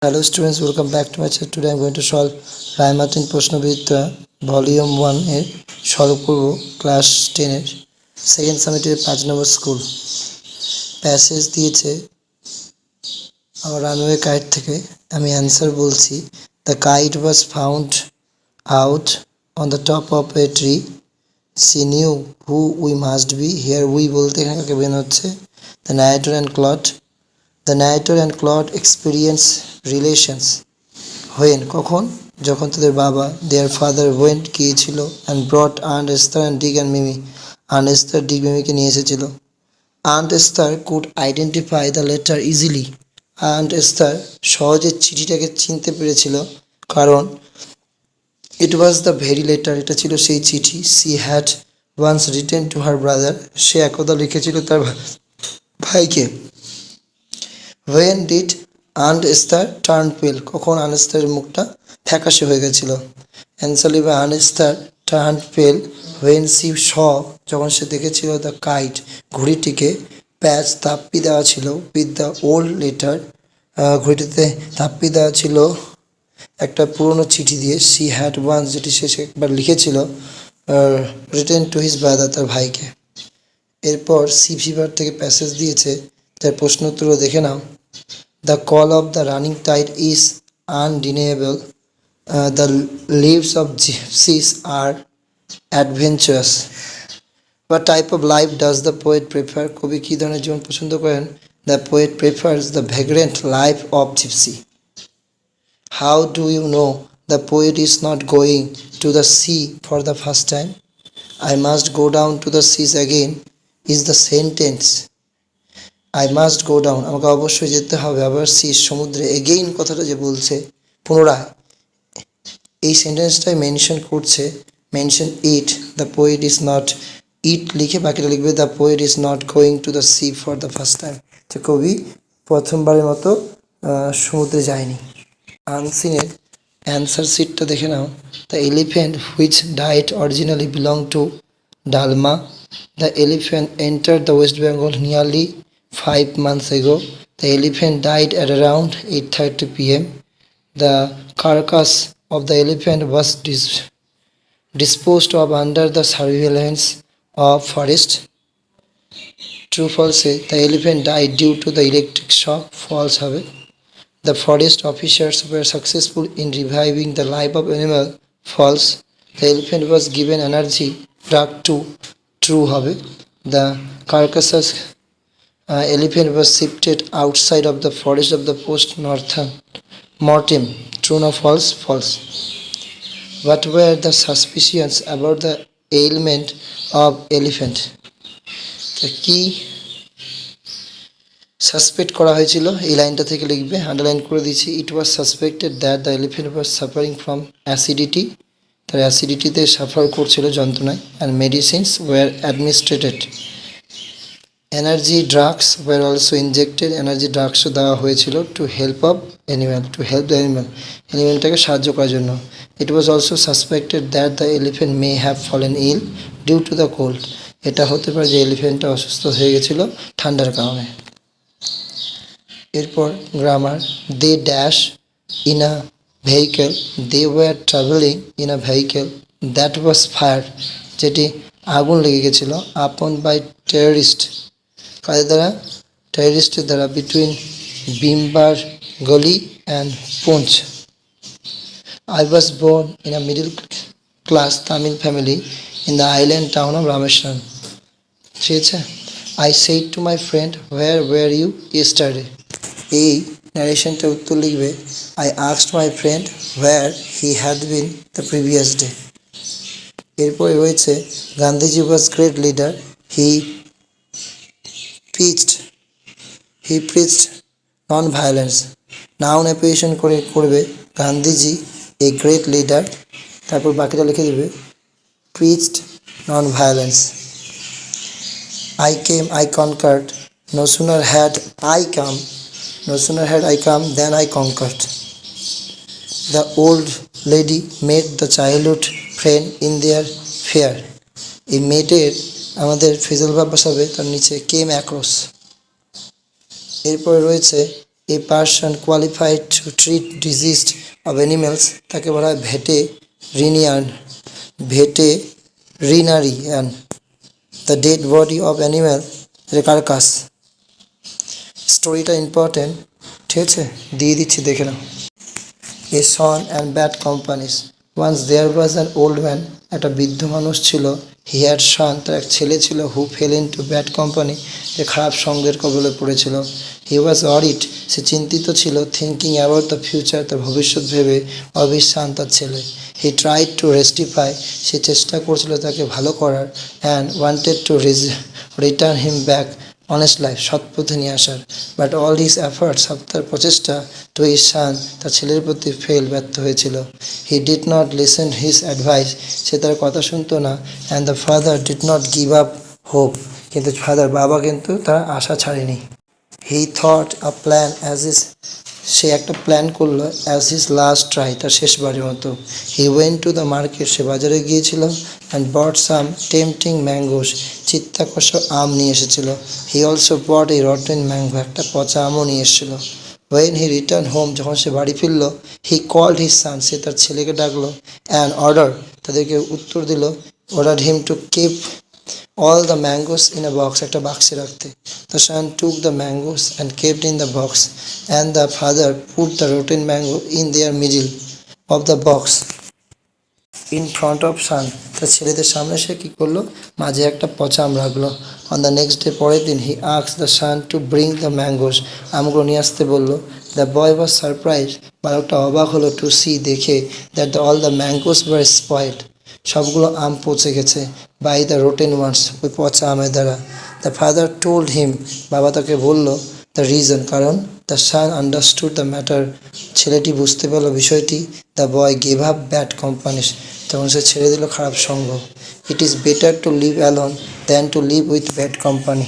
Hello students, welcome back to my channel. Today I am going to solve Raimatin Proshnobidya Volume 1 এর সলভপূর্ব class 10 এর second সামিটের 5 নম্বর school passage দিয়েছে আমার runway kite থেকে। আমি answer বলছি। The kite was found out on the top of a tree. She knew who we must be. Here we বলতে এখানে কাকে বোঝানো হচ্ছে? The narrator and Claude experience relations when কখন যখন তাদের বাবা their father went গিয়েছিল and brought Aunt Esther and Dick and Mimi Aunt Esther Dick মিমিকে নিয়ে এসেছিল। Aunt Esther could identify the letter easily. Aunt Esther সহজে চিঠিটাকে চিনতে পেরেছিল কারণ it was the very letter, এটা ছিল সেই চিঠি she had once written to her brother, সে একদা লিখেছিল তার ভাইকে। When did Aunt Esther turn pale? কখন Aunt Esther এর মুখটা ফ্যাকাশে হয়ে গেছিল? Answer লিখবে Aunt Esther turned pale when she saw, যখন সে দেখেছিল the kite, ঘড়িটিকে প্যাচ তাপ্পি দেওয়া ছিল with the old letter, ঘড়িটিতে তাপ্পি দেওয়া ছিল একটা পুরনো চিঠি দিয়ে she had once, যেটি সে একবার লিখেছিল written to his brother, তার ভাইকে। এরপর সি ফিভার থেকে প্যাসেজ দিয়েছে, তার প্রশ্ন উত্তর দেখে নাও। The call of the running tide is undeniable. The lives of gypsies are adventurous. What type of life does the poet prefer? কবি কী ধরনের জীবন পছন্দ করেন? The poet prefers the vagrant life of gypsy. How do you know the poet is not going to the sea for the first time? I must go down to the seas again is the sentence. I must go down, আমাকে অবশ্যই যেতে হবে আবার C সমুদ্রে। Again কথাটা যে বলছে পুনরায়, এই সেন্টেন্সটাই মেনশন করছে। Mention it, the poet is not, it লিখে বাকিটা লিখবে the poet is not going to the sea for the first time, যে কবি প্রথমবারের মতো সমুদ্রে যায়নি। আনসিনের অ্যান্সার সিটটা দেখে নাও। দ্য এলিফ্যান্ট হুইচ ডাইট originally belong to dalma. The elephant enter the West Bengal nearly 5 months ago. The elephant died at around 8:30 p.m. The carcass of the elephant was disposed of under the surveillance of forest. True false, the elephant died due to the electric shock. False হবে। The forest officers were successful in reviving the life of animal. False. The elephant was given energy drug to. True হবে। The carcasses elephant was shifted outside of the forest of the post-mortem. True or false? False. What were the suspicions about the ailment of elephant? কি suspect করা হয়েছিল? এই লাইনটা থেকে লিখবে, underline করে দিয়েছি। It was suspected that the elephant was suffering from acidity, তার অ্যাসিডিটিতে সাফার করছিল, যন্ত্রণায়। And medicines were administered. Energy drugs were also injected, energy ড্রাগসও দেওয়া হয়েছিল to help of animal, to help the অ্যানিম্যালটাকে সাহায্য করার জন্য। It was also suspected that the elephant may have fallen ill due to the cold, এটা হতে পারে যে এলিফ্যান্টটা অসুস্থ হয়ে গেছিলো ঠান্ডার কারণে। এরপর grammar, they dash in a vehicle, they were travelling in a vehicle that was fire, যেটি আগুন লেগে গেছিলো আপন বাই টেররিস্ট, কাদের দ্বারা? টেররিস্টের দ্বারা, বিটুইন বিম্বার গলি and Poonch. I was born in a middle class Tamil family in the island town of Rameshwaram. ঠিক আছে। I said to my friend, where were you yesterday? এই ন্যারেশনটা উত্তর লিখবে I asked my friend where he had been the previous day. এরপরে রয়েছে Gandhiji was great leader, he preached non-violence. Noun appreciation করে করবে Gandhiji a great leader, তারপর বাকিটা লিখে দেবে preached non-violence. I came, I conquered, no sooner had I come than I conquered. The old lady met the childhood friend in their fair. এই মেয়েদের আমাদের ফিজল ভাব বসাবে, তার নিচে came across. এরপরে রয়েছে a person qualified to treat diseased of animals, তাকে বলা হয় veterinarian. The dead body of animal carcass. স্টোরিটা ইম্পর্টেন্ট, ঠিক আছে, দিয়ে দিচ্ছি, দেখে নাও। A son and bad companies. Once there was an old man, একটা বৃদ্ধ মানুষ ছিল। হি হ্যাড সন, তার এক ছেলে ছিল। Who fell into bad company, যে খারাপ সঙ্গের কবলে পড়েছিল। হি ওয়াজ অরিড, সে চিন্তিত ছিল। থিঙ্কিং অ্যাবাউট দ্য ফিউচার, তার ভবিষ্যৎ ভেবে। অফ হিজ সন, তার ছেলে। হি ট্রাইড টু রেস্টিফাই, সে চেষ্টা করছিল তাকে ভালো করার। And wanted to return him back honest life, সৎ পথে নিয়ে আসার। বাট অল হিজ এফার্টস, তার প্রচেষ্টা, টু হিজ সান, তার ছেলের প্রতি ব্যর্থ হয়েছিল। He did not listen his advice, সে তার কথা শুনতো না। And the father did not give up hope, কিন্তু বাবা কিন্তু তার আশা ছাড়েনি। He thought a plan as is, সে একটা প্ল্যান করলো। অ্যাজ হিজ লাস্ট ট্রাই, তার শেষবারের মতো। He went to the market, সে বাজারে গিয়েছিল। And bought some tempting mangoes, চিত্তাকর্ষক আম নিয়ে এসেছিল। He also bought a rotten mango, একটা পচা আমও নিয়ে এসেছিল। ওয়েন হি রিটার্ন হোম, যখন সে বাড়ি ফিরল, হি কল্ড হিজ সান, সে তার ছেলেকে ডাকলো। অ্যান্ড অর্ডার, তাদেরকে উত্তর দিল। Order him to keep all the mangoes in a box, একটা বাক্সে রাখতে। The son took the mangoes and kept in the box, and the father put the rotten mango in their middle of the box in front of son, তার ছেলেদের সামনে সে কী করলো, মাঝে একটা পচা আম রাখলো। On the next day, পরের দিন, he asked the son to bring the mangoes, আমগুলো নিয়ে আসতে বললো। The boy was surprised, বালকটা অবাক হলো, to see, দেখে, that all the mangoes were spoiled, সবগুলো আম পচে গেছে। বাই দ্য রোটেন ওয়ান্স, ওই পচা আমের দ্বারা। দ্য ফাদার টোল্ড হিম, বাবা তাকে বলল। দ্য রিজন, কারণ। The son understood the matter, ছেলেটি বুঝতে পারলো বিষয়টি। The boy gave up bad companies, তখন সে ছেড়ে দিল খারাপ সঙ্গ। It is better to live alone than to live with bad company.